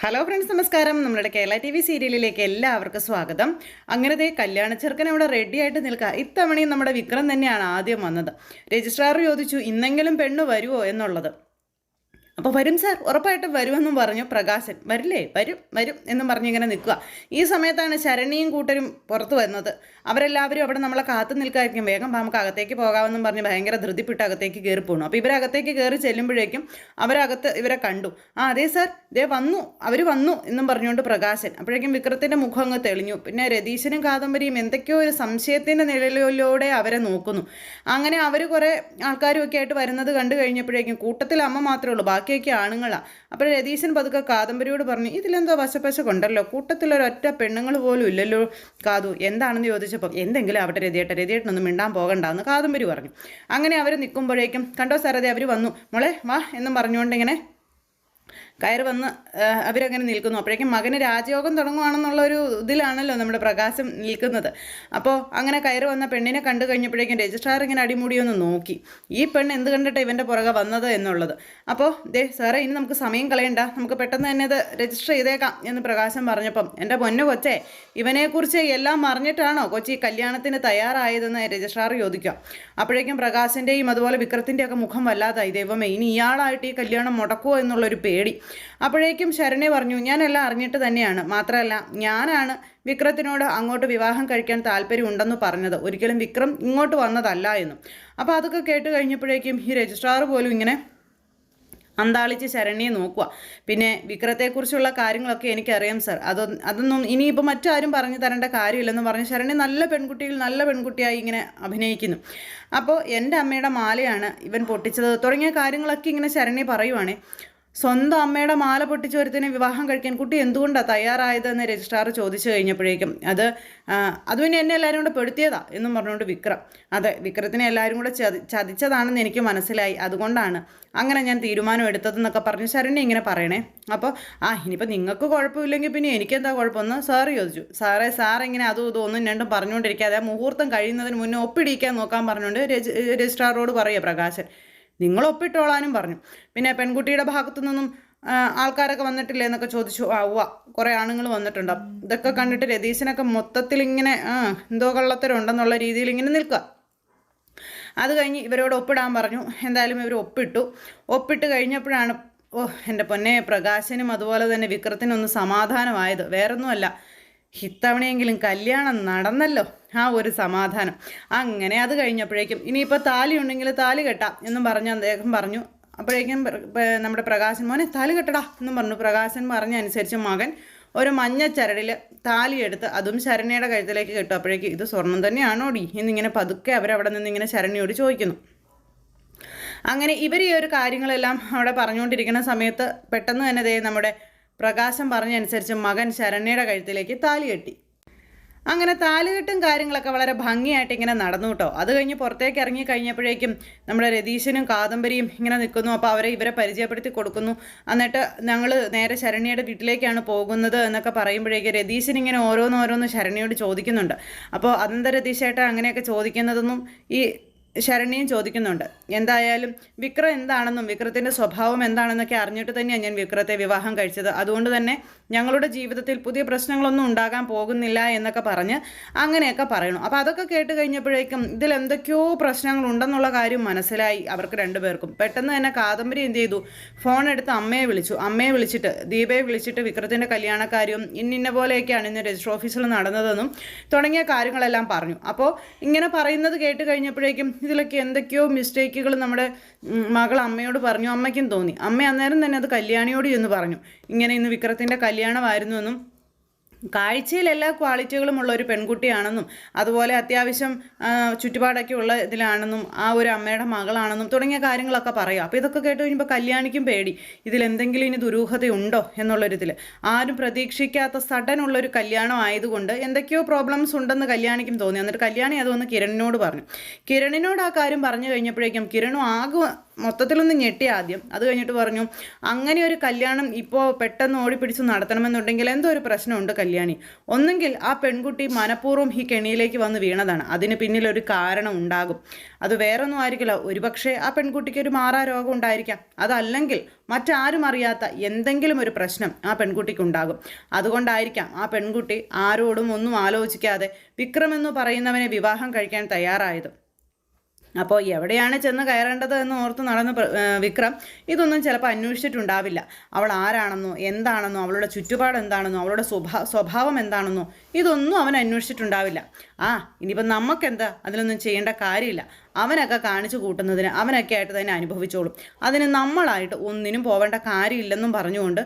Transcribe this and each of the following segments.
Hello friends, നമസ്കാരം. നമ്മുടെ Kerala TV സീരിയലിലേക്ക് എല്ലാവർക്കും സ്വാഗതം. അങ്ങനത്തെ കല്യാണ ചെറുക്കൻ ഇവിടെ റെഡി ആയിട്ട് നിൽക്കുക. ഇത്തവണയും നമ്മുടെ വിക്രം തന്നെയാണ് ആദ്യം വന്നത്. രജിസ്ട്രാർ ചോദിച്ചു, ഇന്നെങ്കിലും പെണ്ണ് വരുമോ എന്നുള്ളത്. അപ്പോൾ വരും സാർ, ഉറപ്പായിട്ടും വരുമെന്നും പറഞ്ഞു പ്രകാശൻ. വരില്ലേ? വരും വരും എന്നും പറഞ്ഞിങ്ങനെ നിൽക്കുക. ഈ സമയത്താണ് ശരണിയും കൂട്ടരും പുറത്തു വന്നത്. അവരെല്ലാവരും അവിടെ നമ്മളെ കാത്തു നിൽക്കായിരിക്കും. വേഗം നമുക്ക് അകത്തേക്ക് പോകാമെന്നും പറഞ്ഞ് ഭയങ്കര ധൃതിപ്പെട്ട് അകത്തേക്ക് കയറി പോകണം. അപ്പോൾ ഇവരകത്തേക്ക് കയറി ചെല്ലുമ്പോഴേക്കും അവരകത്ത് ഇവരെ കണ്ടു. അതെ സാർ, ദേ വന്നു, അവർ വന്നു എന്നും പറഞ്ഞുകൊണ്ട് പ്രകാശൻ. അപ്പോഴേക്കും വിക്രത്തിൻ്റെ മുഖം അങ്ങ് തെളിഞ്ഞു. പിന്നെ രതീശനും കാദംബരിയും എന്തൊക്കെയോ ഒരു സംശയത്തിൻ്റെ നിഴലിലൂടെ അവരെ നോക്കുന്നു. അങ്ങനെ അവർ കുറേ ആൾക്കാരും ഒക്കെ ആയിട്ട് വരുന്നത് കണ്ടു കഴിഞ്ഞപ്പോഴേക്കും കൂട്ടത്തിൽ അമ്മ മാത്രമേ ഉള്ളൂ, ബാക്കിയൊക്കെ ആണുങ്ങളാണ്. അപ്പോൾ രതീശൻ പതുക്കെ കാദംബരിയോട് പറഞ്ഞു, ഇതിലെന്തോ വശപ്പശ കൊണ്ടല്ലോ, കൂട്ടത്തിലൊരൊറ്റ പെണ്ണുങ്ങൾ പോലും ഇല്ലല്ലോ കാതു, എന്താണെന്ന് ചോദിച്ചപ്പോൾ എന്തെങ്കിലും അവിടെ രതിയേട്ടനൊന്നും മിണ്ടാൻ പോകണ്ടെന്ന് കാദംബരി പറഞ്ഞു. അങ്ങനെ അവർ നിൽക്കുമ്പോഴേക്കും കണ്ടോ സാറേ, അവർ വന്നു, മോളെ വാ എന്നും പറഞ്ഞുകൊണ്ട് ഇങ്ങനെ കയറി വന്ന് അവരങ്ങനെ നിൽക്കുന്നു. അപ്പോഴേക്കും മകന് രാജയോഗം തുടങ്ങുകയാണെന്നുള്ള ഒരു ഇതിലാണല്ലോ നമ്മുടെ പ്രകാശം നിൽക്കുന്നത്. അപ്പോൾ അങ്ങനെ കയറി വന്ന പെണ്ണിനെ കണ്ടു കഴിഞ്ഞപ്പോഴേക്കും രജിസ്ട്രാർ ഇങ്ങനെ അടിമുടിയൊന്ന് നോക്കി, ഈ പെണ്ണ് എന്ത് കണ്ടിട്ട് ഇവൻ്റെ പുറകെ വന്നത് എന്നുള്ളത്. അപ്പോൾ ദേ സാറേ, ഇനി നമുക്ക് സമയം കളയണ്ട, നമുക്ക് പെട്ടെന്ന് തന്നെ ഇത് രജിസ്റ്റർ ചെയ്തേക്കാം എന്ന് പ്രകാശം പറഞ്ഞപ്പം, എൻ്റെ പൊന്നു കൊച്ചേ, ഇവനെക്കുറിച്ച് എല്ലാം അറിഞ്ഞിട്ടാണോ കൊച്ചി കല്യാണത്തിന് തയ്യാറായതെന്ന് രജിസ്ട്രാർ ചോദിക്കുക. അപ്പോഴേക്കും പ്രകാശിൻ്റെയും അതുപോലെ വിക്രത്തിൻ്റെയൊക്കെ മുഖം വല്ലാതായി. ദൈവമേ, ഇനി ഇയാളായിട്ട് ഈ കല്യാണം മുടക്കുമോ എന്നുള്ളൊരു പേടി. അപ്പോഴേക്കും ശരണ്യ പറഞ്ഞു, ഞാനെല്ലാം അറിഞ്ഞിട്ട് തന്നെയാണ്, മാത്രമല്ല ഞാനാണ് വിക്രത്തിനോട് അങ്ങോട്ട് വിവാഹം കഴിക്കാൻ താല്പര്യം ഉണ്ടെന്ന് പറഞ്ഞത്, ഒരിക്കലും വിക്രം ഇങ്ങോട്ട് വന്നതല്ല എന്നും. അപ്പോൾ അതൊക്കെ കേട്ട് കഴിഞ്ഞപ്പോഴേക്കും ഈ രജിസ്ട്രാർ പോലും ഇങ്ങനെ അന്താളിച്ച് ശരണ്യെ നോക്കുക. പിന്നെ വിക്രത്തെക്കുറിച്ചുള്ള കാര്യങ്ങളൊക്കെ എനിക്കറിയാം സാർ, അതൊന്നും ഇനിയിപ്പോൾ മറ്റാരും പറഞ്ഞു തരേണ്ട കാര്യമില്ലെന്ന് പറഞ്ഞ് ശരണ്യ നല്ല പെൺകുട്ടിയായി ഇങ്ങനെ അഭിനയിക്കുന്നു. അപ്പോൾ എൻ്റെ അമ്മയുടെ മാലയാണ് ഇവൻ പൊട്ടിച്ചത് തുടങ്ങിയ കാര്യങ്ങളൊക്കെ ഇങ്ങനെ ശരണ്യ പറയുവാണേ. സ്വന്തം അമ്മയുടെ മാല പൊട്ടിച്ച് ഒരുത്തിനെ വിവാഹം കഴിക്കാൻ കുട്ടി എന്തുകൊണ്ടാണ് തയ്യാറായതെന്ന് രജിസ്ട്രാർ ചോദിച്ചു കഴിഞ്ഞപ്പോഴേക്കും അത് പിന്നെ എന്നെ എല്ലാവരും കൂടെ പെടുത്തിയതാ എന്നും പറഞ്ഞുകൊണ്ട് വിക്രം, അതെ, വിക്രത്തിനെ എല്ലാവരും കൂടെ ചതിച്ചതാണെന്ന് എനിക്ക് മനസ്സിലായി, അതുകൊണ്ടാണ് അങ്ങനെ ഞാൻ തീരുമാനം എടുത്തതെന്നൊക്കെ പറഞ്ഞ് ശരണ്യ ഇങ്ങനെ പറയണേ. അപ്പോൾ ഇനിയിപ്പോൾ നിങ്ങൾക്ക് കുഴപ്പമില്ലെങ്കിൽ പിന്നെ എനിക്കെന്താ കുഴപ്പമെന്ന് സാറ് ചോദിച്ചു. സാർ ഇങ്ങനെ അതും ഇതും ഒന്നും രണ്ടും പറഞ്ഞുകൊണ്ടിരിക്കാതെ മുഹൂർത്തം കഴിയുന്നതിന് മുന്നേ ഒപ്പിടിയിക്കാൻ നോക്കാൻ പറഞ്ഞുകൊണ്ട് രജിസ്ട്രാറോട് പറയുക പ്രകാശൻ. നിങ്ങൾ ഒപ്പിട്ടോളാനും പറഞ്ഞു. പിന്നെ പെൺകുട്ടിയുടെ ഭാഗത്തു നിന്നും ആൾക്കാരൊക്കെ വന്നിട്ടില്ലേ എന്നൊക്കെ ചോദിച്ചു. കുറേ ആണുങ്ങൾ വന്നിട്ടുണ്ട്. ഇതൊക്കെ കണ്ടിട്ട് രതീശനൊക്കെ മൊത്തത്തിൽ ഇങ്ങനെ എന്തോ കള്ളത്തരം ഉണ്ടെന്നുള്ള രീതിയിൽ ഇങ്ങനെ നിൽക്കുക. അത് കഴിഞ്ഞ് ഇവരോട് ഒപ്പിടാൻ പറഞ്ഞു. എന്തായാലും ഇവർ ഒപ്പിട്ട് കഴിഞ്ഞപ്പോഴാണ് എൻ്റെ പൊന്നെ, പ്രകാശനും അതുപോലെ തന്നെ വിക്രത്തിനൊന്ന് സമാധാനമായത്. വേറൊന്നുമല്ല, ഇത്തവണയെങ്കിലും കല്യാണം നടന്നല്ലോ, ഒരു സമാധാനം. അങ്ങനെ അത് കഴിഞ്ഞപ്പോഴേക്കും ഇനിയിപ്പോൾ താലി ഉണ്ടെങ്കിൽ താലി കെട്ടാം എന്നും പറഞ്ഞ് അദ്ദേഹം പറഞ്ഞു. അപ്പോഴേക്കും നമ്മുടെ പ്രകാശൻ, മോനെ താലി കെട്ടടാ എന്നും പറഞ്ഞു. പ്രകാശൻ പറഞ്ഞനുസരിച്ച് മകൻ ഒരു മഞ്ഞച്ചരടിൽ താലിയെടുത്ത് അതും ശരണ്യയുടെ കഴുത്തിലേക്ക് കെട്ടു. അപ്പോഴേക്കും ഇത് സ്വർണം തന്നെയാണോടി എന്നിങ്ങനെ പതുക്കെ അവരവിടെ നിന്ന് ഇങ്ങനെ ശരണ്യോട് ചോദിക്കുന്നു. അങ്ങനെ ഇവർ ഈ ഒരു കാര്യങ്ങളെല്ലാം അവിടെ പറഞ്ഞുകൊണ്ടിരിക്കുന്ന സമയത്ത് പെട്ടെന്ന് തന്നെ നമ്മുടെ പ്രകാശം പറഞ്ഞനുസരിച്ച് മകൻ ശരണ്യയുടെ കഴുത്തിലേക്ക് താലി കെട്ടി. അങ്ങനെ താലികെട്ടും കാര്യങ്ങളൊക്കെ വളരെ ഭംഗിയായിട്ട് ഇങ്ങനെ നടന്നു കേട്ടോ. അത് കഴിഞ്ഞ് പുറത്തേക്ക് ഇറങ്ങി കഴിഞ്ഞപ്പോഴേക്കും നമ്മുടെ രതീശനും കാദംബരിയും ഇങ്ങനെ നിൽക്കുന്നു. അപ്പോൾ ഇവരെ പരിചയപ്പെടുത്തി കൊടുക്കുന്നു. എന്നിട്ട് ഞങ്ങൾ നേരെ ശരണ്യയുടെ വീട്ടിലേക്കാണ് പോകുന്നത് എന്നൊക്കെ പറയുമ്പോഴേക്കും രതീശൻ ഇങ്ങനെ ഓരോന്നോരോന്ന് ശരണ്യയോട് ചോദിക്കുന്നുണ്ട്. അപ്പോൾ അതെന്താ രതീശേട്ടാ അങ്ങനെയൊക്കെ ചോദിക്കുന്നതെന്നും ഈ ശരണ്യയും ചോദിക്കുന്നുണ്ട്. എന്തായാലും വിക്രം എന്താണെന്നും വിക്രത്തിൻ്റെ സ്വഭാവം എന്താണെന്നൊക്കെ അറിഞ്ഞിട്ട് തന്നെയാണ് ഞാൻ വിക്രത്തെ വിവാഹം കഴിച്ചത്. അതുകൊണ്ട് തന്നെ ഞങ്ങളുടെ ജീവിതത്തിൽ പുതിയ പ്രശ്നങ്ങളൊന്നും ഉണ്ടാകാൻ പോകുന്നില്ല എന്നൊക്കെ പറഞ്ഞ് അങ്ങനെയൊക്കെ പറയണം. അപ്പോൾ അതൊക്കെ കേട്ട് കഴിഞ്ഞപ്പോഴേക്കും ഇതിൽ എന്തൊക്കെയോ പ്രശ്നങ്ങളുണ്ടെന്നുള്ള കാര്യം മനസ്സിലായി അവർക്ക് രണ്ടുപേർക്കും. പെട്ടെന്ന് തന്നെ കാദംബരി എന്ത് ചെയ്തു, ഫോൺ എടുത്ത് അമ്മയെ വിളിച്ചിട്ട് ദീപയെ വിളിച്ചിട്ട് വിക്രത്തിൻ്റെ കല്യാണക്കാര്യവും ഇന്ന പോലെയൊക്കെയാണ് ഇന്ന് രജിസ്റ്റർ ഓഫീസിൽ നടന്നതെന്നും തുടങ്ങിയ കാര്യങ്ങളെല്ലാം പറഞ്ഞു. അപ്പോൾ ഇങ്ങനെ പറയുന്നത് കേട്ട് കഴിഞ്ഞപ്പോഴേക്കും ഇതിലൊക്കെ എന്തൊക്കെയോ മിസ്റ്റേക്കുകൾ നമ്മുടെ മകൾ അമ്മയോട് പറഞ്ഞു. അമ്മയ്ക്കും തോന്നി. അമ്മ അന്നേരം തന്നെ അത് കല്യാണിയോട് എന്ന് പറഞ്ഞു, ഇങ്ങനെ ഇന്ന് വിക്രത്തിൻ്റെ കല്യാണമായിരുന്നു എന്നും കാഴ്ചയിൽ എല്ലാ ക്വാളിറ്റികളും ഉള്ള ഒരു പെൺകുട്ടിയാണെന്നും അതുപോലെ അത്യാവശ്യം ചുറ്റുപാടൊക്കെ ഉള്ള ഇതിലാണെന്നും ഒരു അമ്മയുടെ മകളാണെന്നും തുടങ്ങിയ കാര്യങ്ങളൊക്കെ പറയാം. അപ്പോൾ ഇതൊക്കെ കേട്ട് കഴിയുമ്പോൾ കല്യാണിക്കും പേടി, ഇതിലെന്തെങ്കിലും ഇനി ദുരൂഹതയുണ്ടോ എന്നുള്ളൊരിതിൽ. ആരും പ്രതീക്ഷിക്കാത്ത സഡനുള്ളൊരു കല്യാണം ആയതുകൊണ്ട് എന്തൊക്കെയോ പ്രോബ്ലംസ് ഉണ്ടെന്ന് കല്യാണിക്കും തോന്നി. എന്നിട്ട് കല്യാണി അതൊന്ന് കിരണിനോട് പറഞ്ഞു. കിരണിനോട് ആ കാര്യം പറഞ്ഞു കഴിഞ്ഞപ്പോഴേക്കും കിരണും ആകെ മൊത്തത്തിലൊന്ന് ഞെട്ടി ആദ്യം. അത് കഴിഞ്ഞിട്ട് പറഞ്ഞു, അങ്ങനെ ഒരു കല്യാണം ഇപ്പോൾ പെട്ടെന്ന് ഓടിപ്പിടിച്ച് നടത്തണമെന്നുണ്ടെങ്കിൽ എന്തോ ഒരു പ്രശ്നമുണ്ട് കല്യാണി. ഒന്നെങ്കിൽ ആ പെൺകുട്ടി മനഃപൂർവ്വം ഈ കെണിയിലേക്ക് വന്ന് വീണതാണ്, അതിന് പിന്നിലൊരു കാരണം ഉണ്ടാകും. അത് വേറൊന്നും ആയിരിക്കില്ല, ഒരുപക്ഷെ ആ പെൺകുട്ടിക്ക് ഒരു മാറാ രോഗം ഉണ്ടായിരിക്കാം. അതല്ലെങ്കിൽ മറ്റാരും അറിയാത്ത എന്തെങ്കിലും ഒരു പ്രശ്നം ആ പെൺകുട്ടിക്ക് ഉണ്ടാകും. അതുകൊണ്ടായിരിക്കാം ആ പെൺകുട്ടി ആരോടും ഒന്നും ആലോചിക്കാതെ വിക്രം എന്ന് പറയുന്നവനെ വിവാഹം കഴിക്കാൻ തയ്യാറായത്. അപ്പോൾ എവിടെയാണ് ചെന്ന് കയറേണ്ടത് എന്ന് ഓർത്ത് നടന്ന് വിക്രം ഇതൊന്നും ചിലപ്പോൾ അന്വേഷിച്ചിട്ടുണ്ടാവില്ല. അവൾ ആരാണെന്നോ എന്താണെന്നോ അവളുടെ ചുറ്റുപാട് എന്താണെന്നോ അവളുടെ സ്വഭാവം എന്താണെന്നോ ഇതൊന്നും അവൻ അന്വേഷിച്ചിട്ടുണ്ടാവില്ല. ഇനിയിപ്പം നമുക്കെന്താ അതിലൊന്നും ചെയ്യേണ്ട കാര്യമില്ല. അവനൊക്കെ കാണിച്ചു കൂട്ടുന്നതിന് അവനൊക്കെ ആയിട്ട് തന്നെ അനുഭവിച്ചോളും. അതിന് നമ്മളായിട്ട് ഒന്നിനും പോവേണ്ട കാര്യമില്ലെന്നും പറഞ്ഞുകൊണ്ട്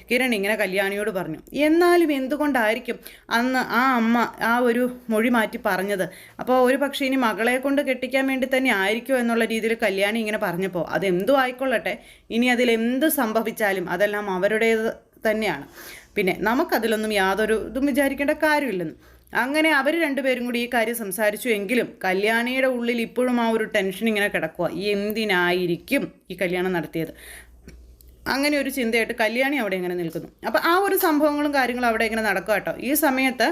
കിരൺ ഇങ്ങനെ കല്യാണിയോട് പറഞ്ഞു. എന്നാലും എന്തുകൊണ്ടായിരിക്കും അന്ന് ആ അമ്മ ആ ഒരു മൊഴി മാറ്റി പറഞ്ഞത്? അപ്പോൾ ഒരു പക്ഷേ ഇനി മകളെ കൊണ്ട് കെട്ടിക്കാൻ വേണ്ടി തന്നെ ആയിരിക്കുമോ എന്നുള്ള രീതിയിൽ കല്യാണി ഇങ്ങനെ പറഞ്ഞപ്പോൾ അതെന്തു ആയിക്കൊള്ളട്ടെ, ഇനി അതിലെന്ത് സംഭവിച്ചാലും അതെല്ലാം അവരുടേത് തന്നെയാണ്. പിന്നെ നമുക്കതിലൊന്നും യാതൊരു ഇതും വിചാരിക്കേണ്ട കാര്യമില്ലെന്ന്. അങ്ങനെ അവർ രണ്ടുപേരും കൂടി ഈ കാര്യം സംസാരിച്ചു. എങ്കിലും കല്യാണിയുടെ ഉള്ളിൽ ഇപ്പോഴും ആ ഒരു ടെൻഷൻ ഇങ്ങനെ കിടക്കുക. എന്തിനായിരിക്കും ഈ കല്യാണം നടത്തിയത്? അങ്ങനെ ഒരു ചിന്തയായിട്ട് കല്യാണി അവിടെ ഇങ്ങനെ നിൽക്കുന്നു. അപ്പോൾ ആ ഒരു സംഭവങ്ങളും കാര്യങ്ങളും അവിടെ ഇങ്ങനെ നടക്കുക കേട്ടോ. ഈ സമയത്ത്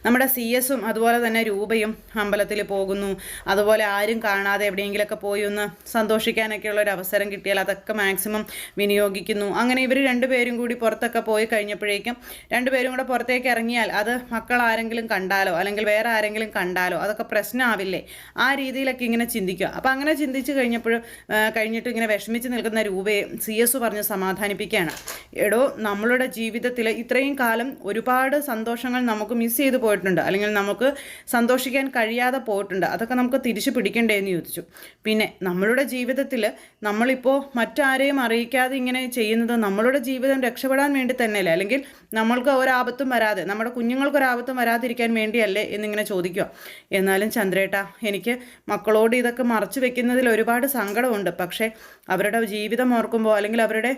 നമ്മുടെ CS-ഉം അതുപോലെ തന്നെ രൂപയും അമ്പലത്തിൽ പോകുന്നു. അതുപോലെ ആരും കാണാതെ എവിടെയെങ്കിലുമൊക്കെ പോയി ഒന്ന് സന്തോഷിക്കാനൊക്കെയുള്ള ഒരു അവസരം കിട്ടിയാൽ അതൊക്കെ മാക്സിമം വിനിയോഗിക്കുന്നു. അങ്ങനെ ഇവർ രണ്ടുപേരും കൂടി പുറത്തൊക്കെ പോയി കഴിഞ്ഞപ്പോഴേക്കും രണ്ടുപേരും കൂടെ പുറത്തേക്ക് ഇറങ്ങിയാൽ അത് മക്കൾ ആരെങ്കിലും കണ്ടാലോ അല്ലെങ്കിൽ വേറെ ആരെങ്കിലും കണ്ടാലോ അതൊക്കെ പ്രശ്നമാവില്ലേ? ആ രീതിയിലൊക്കെ ഇങ്ങനെ ചിന്തിക്കുക. അപ്പോൾ അങ്ങനെ ചിന്തിച്ച് കഴിഞ്ഞിട്ട് ഇങ്ങനെ വിഷമിച്ച് നിൽക്കുന്ന രൂപയെ CS പറഞ്ഞ് സമാധാനിപ്പിക്കുകയാണ്. എടോ, നമ്മളുടെ ജീവിതത്തിൽ ഇത്രയും കാലം ഒരുപാട് സന്തോഷങ്ങൾ നമുക്ക് മിസ് ചെയ്ത് പോയിട്ടുണ്ട്, അല്ലെങ്കിൽ നമുക്ക് സന്തോഷിക്കാൻ കഴിയാതെ പോയിട്ടുണ്ട്. അതൊക്കെ നമുക്ക് തിരിച്ചു പിടിക്കണ്ടേ എന്ന് ചോദിച്ചു. പിന്നെ നമ്മളുടെ ജീവിതത്തിൽ നമ്മളിപ്പോൾ മറ്റാരെയും അറിയിക്കാതെ ഇങ്ങനെ ചെയ്യുന്നത് നമ്മളുടെ ജീവിതം രക്ഷപ്പെടാൻ വേണ്ടി തന്നെയല്ലേ, അല്ലെങ്കിൽ നമ്മൾക്ക് ഒരാപത്തും വരാതെ നമ്മുടെ കുഞ്ഞുങ്ങൾക്കൊരാപത്തും വരാതിരിക്കാൻ വേണ്ടിയല്ലേ എന്നിങ്ങനെ ചോദിക്കുക. എന്നാലും ചന്ദ്രേട്ടാ, എനിക്ക് മക്കളോട് ഇതൊക്കെ മറച്ചു വെക്കുന്നതിൽ ഒരുപാട് സങ്കടമുണ്ട്. പക്ഷേ അവരുടെ ജീവിതം ഓർക്കുമ്പോൾ അല്ലെങ്കിൽ അവരുടെ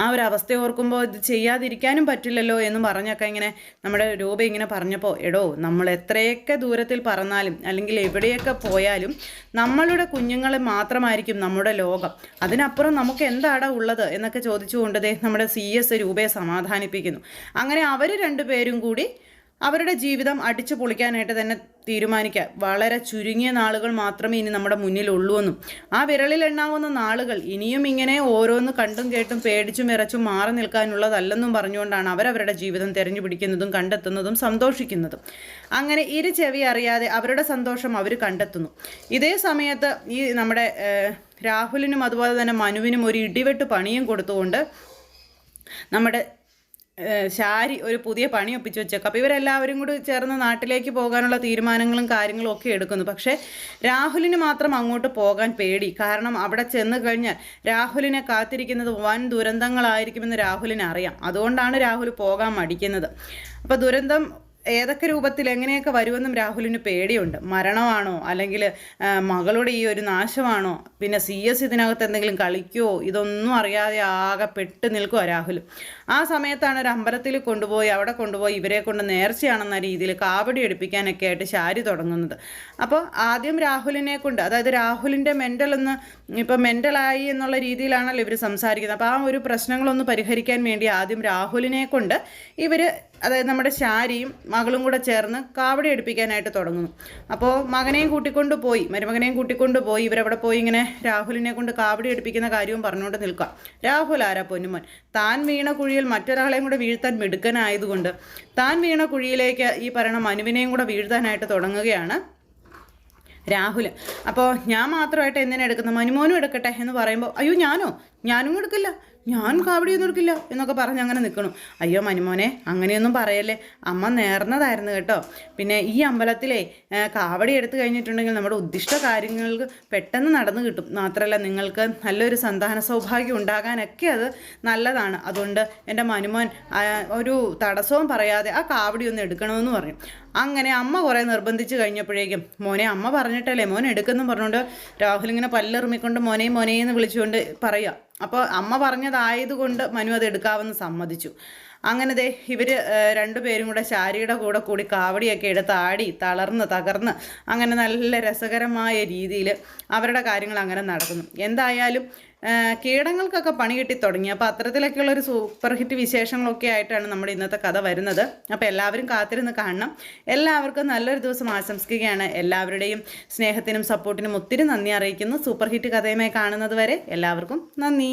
ആ ഒരു അവസ്ഥ ഓർക്കുമ്പോൾ ഇത് ചെയ്യാതിരിക്കാനും പറ്റില്ലല്ലോ എന്ന് പറഞ്ഞൊക്കെ ഇങ്ങനെ നമ്മുടെ രൂപ ഇങ്ങനെ പറഞ്ഞപ്പോൾ, എടോ, നമ്മൾ എത്രയൊക്കെ ദൂരത്തിൽ പറന്നാലും അല്ലെങ്കിൽ എവിടെയൊക്കെ പോയാലും നമ്മളുടെ കുഞ്ഞുങ്ങളെ മാത്രമായിരിക്കും നമ്മുടെ ലോകം. അതിനപ്പുറം നമുക്ക് എന്താടാ ഉള്ളത് എന്നൊക്കെ ചോദിച്ചുകൊണ്ട് നമ്മുടെ CS രൂപയെ സമാധാനിപ്പിക്കുന്നു. അങ്ങനെ അവർ രണ്ടുപേരും കൂടി അവരുടെ ജീവിതം അടിച്ചു പൊളിക്കാനായിട്ട് തന്നെ തീരുമാനിക്കുക. വളരെ ചുരുങ്ങിയ നാളുകൾ മാത്രമേ ഇനി നമ്മുടെ മുന്നിലുള്ളൂ എന്നും ആ വിരളിൽ എണ്ണാവുന്ന നാളുകൾ ഇനിയും ഇങ്ങനെ ഓരോന്ന് കണ്ടും കേട്ടും പേടിച്ചും വിറച്ചും മാറി നിൽക്കാനുള്ളതല്ലെന്നും പറഞ്ഞുകൊണ്ടാണ് അവരവരുടെ ജീവിതം തിരഞ്ഞു പിടിക്കുന്നതും കണ്ടെത്തുന്നതും സന്തോഷിക്കുന്നതും. അങ്ങനെ ഇരു ചെവി അറിയാതെ അവരുടെ സന്തോഷം അവർ കണ്ടെത്തുന്നു. ഇതേ സമയത്ത് ഈ നമ്മുടെ രാഹുലിനും അതുപോലെ തന്നെ മനുവിനും ഒരു ഇടിവെട്ട് പണിയും കൊടുത്തുകൊണ്ട് നമ്മുടെ ശാരി ഒരു പുതിയ പണി ഒപ്പിച്ച് വെച്ചേക്കും. അപ്പോൾ ഇവരെല്ലാവരും കൂടി ചേർന്ന് നാട്ടിലേക്ക് പോകാനുള്ള തീരുമാനങ്ങളും കാര്യങ്ങളും ഒക്കെ എടുക്കുന്നു. പക്ഷേ രാഹുലിന് മാത്രം അങ്ങോട്ട് പോകാൻ പേടി. കാരണം അവിടെ ചെന്ന് കഴിഞ്ഞാൽ രാഹുലിനെ കാത്തിരിക്കുന്നത് വൻ ദുരന്തങ്ങളായിരിക്കുമെന്ന് രാഹുലിന് അറിയാം. അതുകൊണ്ടാണ് രാഹുൽ പോകാൻ മടിക്കുന്നത്. അപ്പോൾ ദുരന്തം ഏതൊക്കെ രൂപത്തിൽ എങ്ങനെയൊക്കെ വരുമെന്നും രാഹുലിന് പേടിയുണ്ട്. മരണമാണോ, അല്ലെങ്കിൽ മകളുടെ ഈ ഒരു നാശമാണോ, പിന്നെ CS ഇതിനകത്ത് എന്തെങ്കിലും കളിക്കുമോ, ഇതൊന്നും അറിയാതെ ആകെ പെട്ട് നിൽക്കുക രാഹുൽ. ആ സമയത്താണ് ഒരു അമ്പലത്തിൽ അവിടെ കൊണ്ടുപോയി ഇവരെ കൊണ്ട് നേർച്ചയാണെന്ന രീതിയിൽ കാവടി എടുപ്പിക്കാനൊക്കെ ആയിട്ട് ശാരി തുടങ്ങുന്നത്. അപ്പോൾ ആദ്യം രാഹുലിനെ കൊണ്ട്, അതായത് രാഹുലിൻ്റെ ഇപ്പം മെൻ്റലായി എന്നുള്ള രീതിയിലാണല്ലോ ഇവർ സംസാരിക്കുന്നത്. അപ്പോൾ ആ ഒരു പ്രശ്നങ്ങളൊന്ന് പരിഹരിക്കാൻ വേണ്ടി ആദ്യം രാഹുലിനെ കൊണ്ട് ഇവർ, അതായത് നമ്മുടെ ശാരിയും മകളും കൂടെ ചേർന്ന് കാവടി എടുപ്പിക്കാനായിട്ട് തുടങ്ങുന്നു. അപ്പോൾ മരുമകനെയും കൂട്ടിക്കൊണ്ട് പോയി ഇവരവിടെ പോയി ഇങ്ങനെ രാഹുലിനെ കൊണ്ട് കാവടി എടുപ്പിക്കുന്ന കാര്യവും പറഞ്ഞുകൊണ്ട് നിൽക്കുക. രാഹുൽ ആരാ പൊന്നുമോൻ, താൻ വീണ കുഴിയിൽ മറ്റൊരാളെയും കൂടെ വീഴ്ത്താൻ മിടുക്കനായതുകൊണ്ട് താൻ വീണ കുഴിയിലേക്ക് ഈ പറയുന്ന മനുവിനെയും കൂടെ വീഴ്ത്താനായിട്ട് തുടങ്ങുകയാണ് രാഹുൽ. അപ്പോൾ ഞാൻ മാത്രമായിട്ട് എന്തിനാ എടുക്കുന്നത്, മനുമോനും എടുക്കട്ടെ എന്ന് പറയുമ്പോൾ, അയ്യോ ഞാനും എടുക്കില്ല, ഞാൻ കാവടിയൊന്നും എടുക്കില്ല എന്നൊക്കെ പറഞ്ഞ് അങ്ങനെ നിൽക്കണം. അയ്യോ മനുമോനെ, അങ്ങനെയൊന്നും പറയല്ലേ, അമ്മ നേർന്നതായിരുന്നു കേട്ടോ. പിന്നെ ഈ അമ്പലത്തിലെ കാവടി എടുത്തു കഴിഞ്ഞിട്ടുണ്ടെങ്കിൽ നമ്മുടെ ഉദ്ദിഷ്ട കാര്യങ്ങൾക്ക് പെട്ടെന്ന് നടന്നു കിട്ടും. മാത്രമല്ല നിങ്ങൾക്ക് നല്ലൊരു സന്താന സൗഭാഗ്യം ഉണ്ടാകാനൊക്കെ അത് നല്ലതാണ്. അതുകൊണ്ട് എൻ്റെ മനുമോൻ ഒരു തടസ്സവും പറയാതെ ആ കാവടി ഒന്ന് എടുക്കണമെന്ന് പറഞ്ഞു. അങ്ങനെ അമ്മ കുറേ നിർബന്ധിച്ച് കഴിഞ്ഞപ്പോഴേക്കും, മോനെ അമ്മ പറഞ്ഞിട്ടല്ലേ മോൻ എടുക്കുമെന്ന് പറഞ്ഞുകൊണ്ട് രാഹുൽ ഇങ്ങനെ പല്ലെറുമിക്കൊണ്ട് മോനെന്ന് വിളിച്ചുകൊണ്ട് പറയുക. അപ്പോൾ അമ്മ പറഞ്ഞതായതുകൊണ്ട് മനു അത് എടുക്കാമെന്ന് സമ്മതിച്ചു. അങ്ങനെ ദേ ഇവർ രണ്ടുപേരും കൂടെ ശാരിയുടെ കൂടെ കൂടി കാവടിയൊക്കെ എടുത്ത് ആടി തളർന്ന് തകർന്ന് അങ്ങനെ നല്ല രസകരമായ രീതിയിൽ അവരുടെ കാര്യങ്ങൾ അങ്ങനെ നടക്കുന്നു. എന്തായാലും കീടങ്ങൾക്കൊക്കെ പണി കിട്ടി തുടങ്ങി. അപ്പോൾ അത്തരത്തിലൊക്കെയുള്ളൊരു സൂപ്പർ ഹിറ്റ് വിശേഷങ്ങളൊക്കെ ആയിട്ടാണ് നമ്മുടെ ഇന്നത്തെ കഥ വരുന്നത്. അപ്പോൾ എല്ലാവരും കാത്തിരുന്ന് കാണണം. എല്ലാവർക്കും നല്ലൊരു ദിവസം ആശംസിക്കുകയാണ്. എല്ലാവരുടെയും സ്നേഹത്തിനും സപ്പോർട്ടിനും ഒത്തിരി നന്ദി അറിയിക്കുന്നു. സൂപ്പർ ഹിറ്റ് കഥയുമായി കാണുന്നത് വരെ എല്ലാവർക്കും നന്ദി.